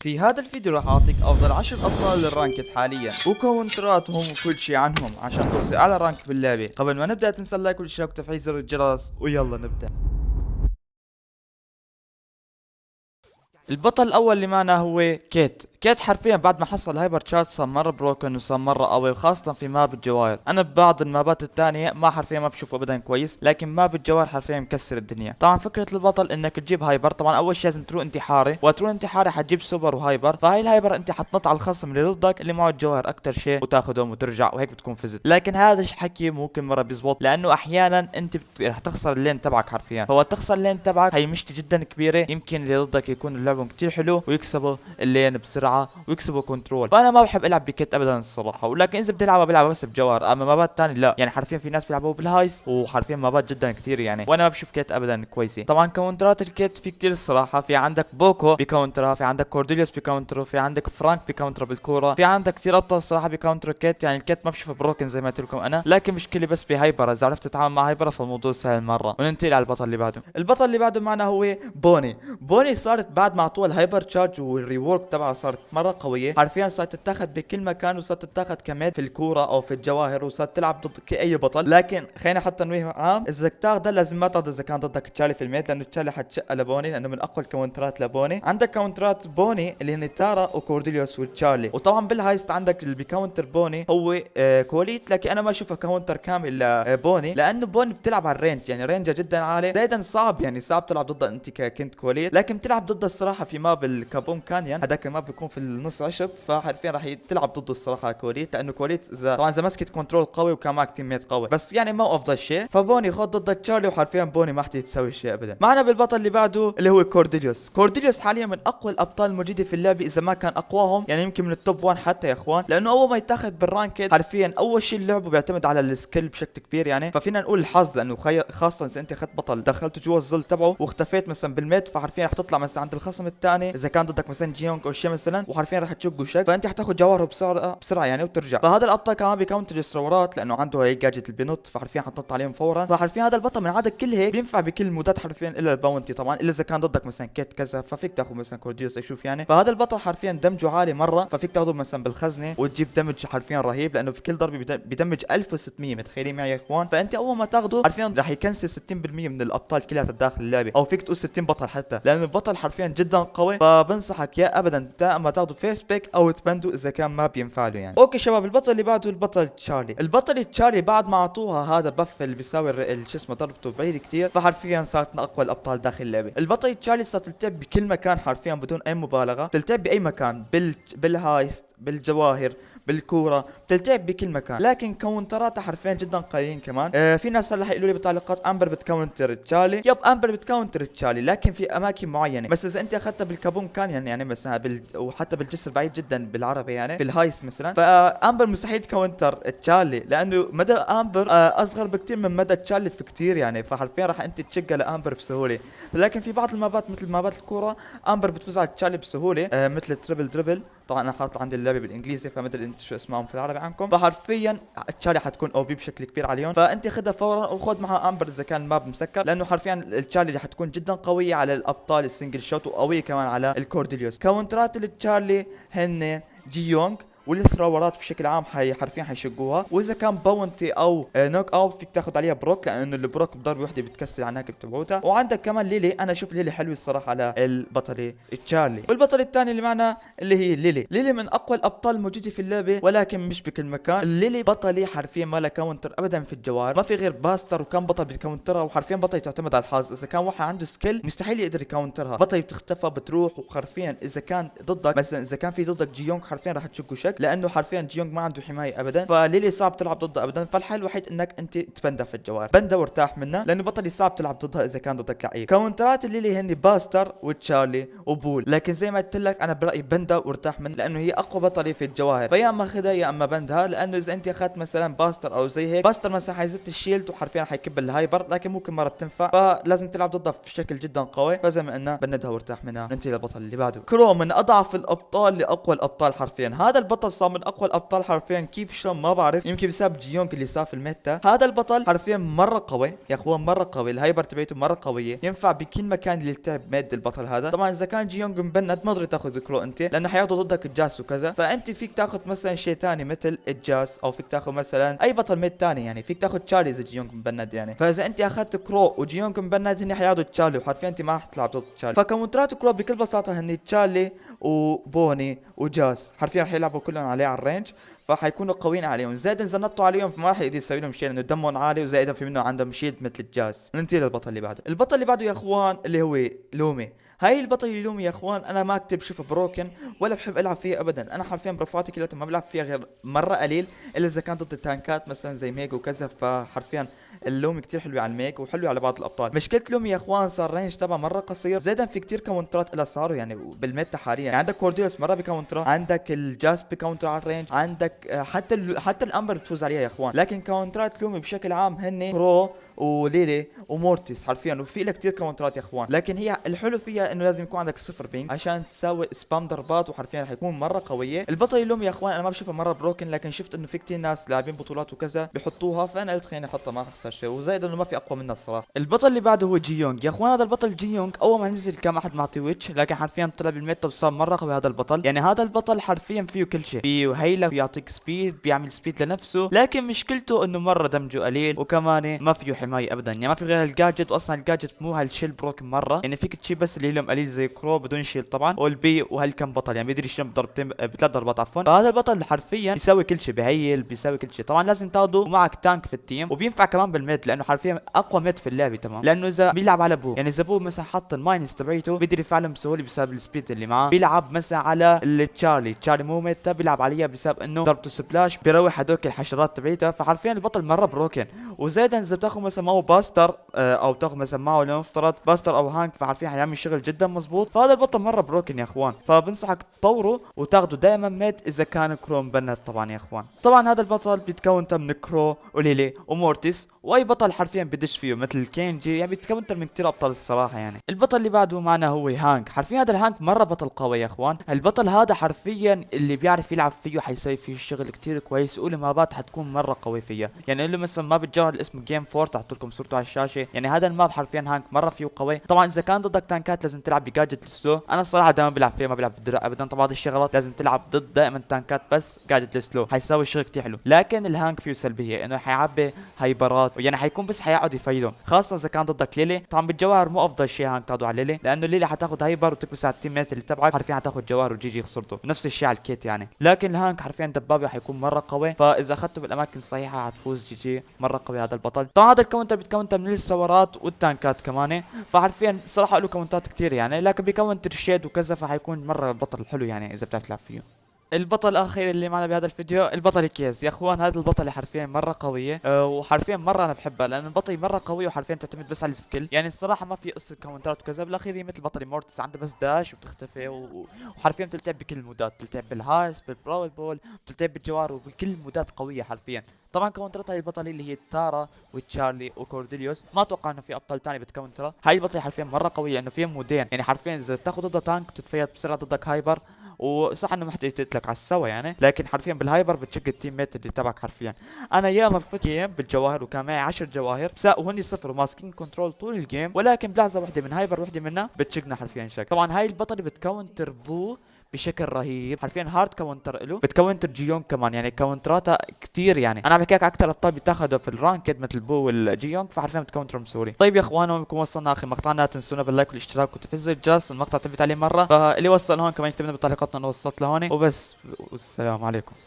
في هذا الفيديو راح اعطيك افضل 10 ابطال للرانكد حاليا وكونتراتهم وكل شي عنهم عشان توصل اعلى رانك باللعبة. قبل ما نبدأ تنسى اللايك والاشتراك وتفعيل زر الجرس ويلا نبدأ. البطل الاول اللي معنا هو كيت حرفيا بعد ما حصل هايبر تشارج صار مره بروكن وصار مره قوي، وخاصه في ماب الجواهر. انا ببعض المابات الثانيه ما حرفيا ما بشوفه ابدا كويس، لكن ماب الجواهر حرفيا مكسر الدنيا. طبعا فكره البطل انك تجيب هايبر، طبعا اول شيء لازم تروح انتحاري، وتروح انتحاري حتجيب سوبر وهايبر، فهاي الهايبر انت حتنط على الخصم اللي ضدك اللي معه الجواهر اكثر شيء وتاخذهم وترجع، وهيك بتكون فزت. لكن هذا حكي ممكن مره بيزبط، لانه احيانا انت رح تخسر اللين تبعك حرفيا. فهو تخسر اللين تبعك هي مشتي جدا كبيره، يمكن اللي ضدك يكون اللعبهم كثير حلو ويكسبوا اللين بسرعه ويكسبوا كنترول. فانا ما بحب العب بكيت ابدا الصراحه، ولكن اذا بدي العبها بلعبها بس بجوار، اما مابات ثانيه لا. يعني حرفيا في ناس بيلعبوا بالهايس وحرفيا مابات جدا كثير يعني، وانا ما بشوف كيت ابدا كويسه. طبعا كاونترات الكيت في كثير الصراحه، في عندك بوكو بكاونترها، في عندك كورديليوس بكاونتره، في عندك فرانك بكاونتر بالكوره، في عندك كثير ابطال الصراحه بكاونتر كيت. يعني الكيت ما بشوفه بروكن زي ما قلت لكم انا، لكن مشكله بس بهايبر. اذا عرفت تتعامل مع هايبر فالموضوع سهل مره. وننتقل على البطل اللي بعده. البطل اللي بعده معنا هو بوني صارت بعد ما اعطوها الهايبر تشارج والريورك تبعها صارت مره قويه، حرفيا صارت تتاخذ بكل مكان، وصارت تتاخذ كمان في الكوره او في الجواهر، وصارت تلعب ضد اي بطل. لكن خلينا حتى نويه عام، اذا بدك تاخذها لازم ما تاخذ اذا كان ضدك تشارلي في الميت، لانه تشارلي حتشق لبوني، لانه من اقوى الكاونترات لبوني. عندك كاونترات بوني اللي هن تارا وكورديليوس وتشارلي، وطبعا بالهايست عندك اللي بكاونتر بوني هو كوليت، لكن انا ما اشوفه كاونتر كامل لبوني، لانه بوني بتلعب على الرينج، يعني رينجها جدا عالي، زائدا صعب، يعني صعب تلعب ضدها انت كنت كوليت. لكن بتلعب ضدها الصراحه في ماب الكابون كانيون، هذاك الماب بيكون في النص عشب، فحرفيا راح تلعب ضده الصراحه كوليت، لانه كوليت اذا طبعا اذا مسكت كنترول قوي وكان معك تيم ميت قوي، بس يعني ما هو افضل شيء. فبوني خد ضدك تشارلي، وحرفيا بوني ما حتى تسوي شيء ابدا. معنا بالبطل اللي بعده اللي هو كورديليوس حاليا من اقوى الابطال الموجوده في اللعبه، اذا ما كان اقواهم، يعني يمكن من التوب 1 حتى يا اخوان، لانه اول ما يتاخذ بالرانكد حرفيا اول شيء اللعبه بيعتمد على السكيل بشكل كبير يعني. ففينا نقول الحظ، لانه خاصه اذا انت اخذت بطل دخلته جوا الظل تبعه واختفيت مثلا بالميت، فحرفيا رح تطلع مثلا عند الخصم الثاني اذا كان ضدك مثلا جيونغ او شيء مثلا، وحرفيا رح تشق وشك، فانت حتاخذ جواهره بسرعه يعني وترجع. فهذا الابطال كمان بيكاونتر السرورات، لانه عنده هي جاجت اللي بينط، فحرفيا حتنط عليهم فورا. فحرفيا هذا البطل من عدد كل هيك بينفع بكل المودات حرفيا الا الباونتي طبعا، الا اذا كان ضدك مثلا كيت كذا ففيك تاخذ مثلا كورديوس يشوف يعني. فهذا البطل حرفيا دمجه عالي مره، ففيك تاخذه مثلا بالخزنه وتجيب دمج حرفيا رهيب، لانه في كل ضربه بدمج 1600، متخيلين معي يا اخوان؟ فانت اول ما تاخذه حرفيا راح يكنسل 60% من الابطال كلها داخل اللعبه، او فيك تقول 60 بطل حتى، لانه البطل حرفيا جدا قوي. فبنصحك يا ابدا اما تاخذه فيرست بيك او تبندو اذا كان ما بينفع له يعني. اوكي شباب، البطل اللي بعده البطل تشارلي بعد ما اعطوها هذا بف اللي بيساوي شو اسمه ضربته بعيد كثير، فحرفيا صارت من اقوى الابطال داخل اللعبه. البطل تشارلي صارت تلتعب بكل مكان حرفيا بدون اي مبالغه، تلتعب باي مكان، بالهايست، بالجواهر، بالكوره، بتلتعب بكل مكان. لكن كاونتراتها حرفيا جدا قليلين كمان. في ناس هلا حيقولوا لي بالتعليقات امبر بتكاونتر تشارلي، يب امبر بتكاونتر تشارلي، لكن في اماكن معينه، بس اذا انت اخذتها بالكابون كانيون يعني مثلا وحتى بالجسر بعيد جدا بالعربي يعني في الهايست مثلا، فامبر مستحيل تكاونتر تشارلي، لانه مدى امبر اصغر بكثير من مدى تشارلي في كثير يعني، فحرفيا راح انت تشقها لامبر بسهوله. لكن في بعض المابات مثل مابات الكوره امبر بتفوز على تشارلي بسهوله، مثل دربل. طبعا انا حاطط عندي اللعبه بالانجليزي فمدري انت شو اسمهم في العربي عنكم، فحرفيا تشارلي حتكون او بي بشكل كبير عليهم، فانت خدها فورا وخذ معها امبر اذا كان الماب مسكر، لانه حرفيا تشارلي رح تكون جدا قويه على الابطال السنجل شوت، وقويه كمان على الكورديليوس. كاونترات تشارلي هن جيونغ والثراورات بشكل عام حرفيا حيشقوها، واذا كان باونتي او نوك اوت فيك تاخذ عليها بروك، لانه البروك بضربه وحده بتكسر عناك بتبعوتها. وعندك كمان ليلي، انا اشوف ليلي حلوه الصراحه على البطله تشارلي. والبطل الثاني اللي معنا اللي هي ليلي من اقوى الابطال الموجوده في اللعبه، ولكن مش بكل مكان. ليلي بطلي حرفيا ما لها كاونتر ابدا في الجوار، ما في غير باستر وكان بطل بيكاونترها، وحرفيا بطلي تعتمد على الحظ، اذا كان واحد عنده سكيل مستحيل يقدر يكاونترها، بطلي بتختفى بتروح، وحرفيا اذا كان ضدك مثلا اذا كان في ضدك جيونغ حرفيا راح تشق وشك، لانه حرفيا جيونغ ما عنده حمايه ابدا، فليلي صعب تلعب ضدها ابدا. فالحل الوحيد انك انت تبندها في الجوار، بندها وارتاح منها، لانه بطلي صعب تلعب ضدها اذا كان ضدك لعيب. كاونترات ليلي هن باستر وتشارلي وبول، لكن زي ما قلت لك انا برايي بندها وارتاح منها، لانه هي اقوى بطلي في الجواهر، فيا اما خذها يا اما بندها، لانه اذا انت اخذت مثلا باستر او زي هيك، باستر مثلا حيزت الشيلد وحرفيا حيكب الهايبر، لكن ممكن مره بتنفع، فلازم تلعب ضدها بشكل جدا قوي، فزي ما قلنا بندها وارتاح منها. ننتهي للبطل اللي بعده من اضعف الابطال لاقوى الابطال حرفيا. هذا البطل البطل صار من اقوى الابطال حرفيا، كيف شلون ما بعرف، يمكن بسبب جيونغ اللي صار في الميتا. هذا البطل حرفيا مره قوي يا اخوان، مره قوي، الهايبر تبعته مره قويه، ينفع بكل مكان اللي تلعب ميد البطل هذا. طبعا اذا كان جيونغ مبند ما تقدر تاخذ كرو انت، لانه حياخذوا ضدك الجاس وكذا، فانت فيك تاخذ مثلا شيء ثاني مثل الجاس، او فيك تاخذ مثلا اي بطل ميد ثاني، يعني فيك تاخذ تشارلي اذا جيونغ مبند يعني. فاذا انت اخذت كرو وجيونغ مبند هن حياخذوا تشارلي، وحرفيا انت ما راح تلعب ضد تشارلي. فكونترات كرو بكل بساطه هن تشارلي وبوني وجاس، حرفيا رح يلعبوا كلهم عليه على الرينج، فحيكونوا قويين عليهم. زائدا اذا نطوا عليهم فما راح يقدر يسوي لهم شيء لانه دمهم عالي، وزائدا في منه عندهم شيلد مثل الجاس. ننتقل للبطل اللي بعده. البطل اللي بعده يا اخوان اللي هو لومي. هاي البطل اللومي يا اخوان انا ما اكتب شوف بروكن ولا بحب العب فيها ابدا. انا حرفيا برفعاتي كلها ما بلعب فيها غير مره قليل، الا اذا كانت ضد التانكات مثلا زي ميج وكذا. فحرفيا اللومي كتير حلوه على الميج وحلوه على بعض الابطال. مشكله لومي يا اخوان صار رينج تبعه مره قصير، زائدا في كتير كاونترات لها صاروا يعني بالميتا حاليا. يعني عندك كورديوس مره بكاونترا، عندك الجاس بكاونتر على الرينج، عندك حتى الامبر بتفوز عليها يا اخوان. لكن كاونترات لومي بشكل عام هن برو وليلي ومورتيس حرفيا، وفي لها كثير كاونترات يا اخوان. لكن هي الحلو فيها انه لازم يكون عندك صفر بينج عشان تساوي سبام ضربات، وحرفيا رح يكون مره قويه. البطل اللومي يا اخوان انا ما بشوفها مره بروكن، لكن شفت انه في كثير ناس لاعبين بطولات وكذا بحطوها، فانا قلت خليني احطها ما اخسر شيء، وزائد انه ما في اقوى منها الصراحه. البطل اللي بعده هو جيونغ يا اخوان. هذا البطل جيونغ اول ما نزل كان ما حد معطيه ويتش، لكن حرفيا طلع بالميتا وصار مره قوي هذا البطل. يعني هذا البطل حرفيا فيه كل شيء، فيه هيلة، بيعطيك سبيد، بيعمل سبيد لنفسه، لكن مشكلته انه مره دمجه قليل، وكمان ما فيه حمايه ابدا. يعني ما في غير الجاجت، واصلا الجاجت مو هالشيل بروكن مره، يعني فيك تشيل بس اللي لهم قليل زي كرو بدون شيل طبعا، والبي وهالكم بطل يعني بيقدر يشيل بضربتين بثلاث ضربات عفوا. فهذا البطل حرفيا بيساوي كل شيء، بهيل بيساوي كل شيء. طبعا لازم تاخذه ومعك تانك في التيم، وبينفع كمان بالميد لانه حرفيا اقوى ميد في اللعبه تمام. لانه اذا بيلعب على بو، يعني اذا بو مثلا حط الماينس تبعيته بيقدر يفعلهم بسهوله بسبب السبيد اللي معاه. بيلعب مثلا على التشارلي مو ميتا، بيلعب عليها بسبب انه ضربته سبلاش بيروح هدوك الحشرات تبعيتها. فحرفيا البطل مره بروكن. وزائدا اذا بتاخذ مثلا معه باستر او تاخذ مثلا معه لنفترض باستر او هانك، فحرفيا حيعمل شغل جدا مزبوط. فهذا البطل مره بروكن يا اخوان، فبنصحك تطوره وتاخذه دائما ميد اذا كان كرو مبند طبعا يا اخوان. طبعا هذا البطل بيتكون من كرو وليلي ومورتيس واي بطل حرفيا بدش فيه مثل كينجي، يعني بيتكون من كثير ابطال الصراحه. يعني البطل اللي بعده معنا هو هانك. حرفيا هذا الهانك مره بطل قوي يا اخوان. البطل هذا حرفيا اللي بيعرف يلعب فيه حيسوي فيه شغل كثير كويس، وله مابات حتكون مره قوي فيها. يعني له مثلا ماب الجوهر الاسم جيم فور، تحط لكم صورته على الشاشه. يعني هذا الماب حرفيا هانك مره فيه قوي. طبعا اذا كان ضدك تانكات لازم تلعب بجاجت السلو. انا الصراحه دائما بلعب فيه، ما بلعب بالدرع ابدا. طبعا هذه الشغلات لازم تلعب ضد دائما تانكات بس جاجت السلو، حيساوي شغل كثير حلو. لكن الهانك فيه سلبيه انه حيعبي هايبرات، يعني حيكون بس حيقعد يفيدهم، خاصه اذا كان ضدك ليلي. طبعا بالجواهر مو افضل شيء هانك تاخذه على ليلي، لانه ليلي حتاخذ هايبر وتكبس على التيم ميت اللي تبعك، حرفيا حتاخذ جواهر وجي جي خسرته. نفس الشيء على الكيت يعني. لكن الهانك حرفيا دبابه حيكون مره قوي، فاذا اخذته بالاماكن الصحيحه حتفوز جي جي. مره قوي هذا البطل. طبعا هذا الكونتر بيتكونتر من الثورات والتانكات كمان، فحرفيا الصراحه له كونتات كثير يعني، لكن بيكون ترشيد وكذا، فحيكون مره بطل حلو يعني اذا بتعرف تلعب فيه. البطل الاخير اللي معنا بهذا الفيديو البطل كيز يا اخوان. هذا البطل حرفيا مره قويه وحرفيا مره انا بحبها، لان البطل مره قوي وحرفيا تعتمد بس على السكيل. يعني الصراحه ما في قصه كاونترات وكذا، بالاخير هي مثل بطل مورتس، عنده بس داش وبتختفي وحرفيا بتلعب بكل المودات، بتلعب بالهايس بالبراول بول، بتلعب بالجوار وبكل المودات قويه حرفيا. طبعا كاونترات هاي البطل اللي هي تارا وتشارلي وكورديليوس، ما اتوقع انه في ابطال ثاني بتكونترها. هاي البطل حرفيا مره قويه لانه فيها مودين، يعني حرفيا اذا تاخذ ضدها تانك بتتفيد بسرعه ضدك هايبر، وصح انه ما حد يقتلك على السوا يعني، لكن حرفيا بالهايبر بتشق التيم ميت اللي تبعك حرفيا. انا ياما فت جيم بالجواهر وكان معي 10 جواهر وهني صفر وماسكين كنترول طول الجيم، ولكن بلحظه وحده من هايبر وحده منا بتشقنا حرفيا شك. طبعا هاي البطله بتكونتر بو بشكل رهيب، حرفيا هارد كاونتر له، بتكونتر جيونغ كمان، يعني كاونتراتها كثير. يعني انا بحكي لك اكثر ابطال بيتاخذوا في الرانكد مثل بو والجيونغ، فحرفيا بتكونترهم سوري. طيب يا اخوان هون بنكون وصلنا اخر مقطعنا، لا تنسونا باللايك والاشتراك وتفعيل الجرس، المقطع تفت عليه مره، فاللي وصل هون كمان يكتب لنا بالتعليقات انه وصلت لهون وبس. والسلام عليكم.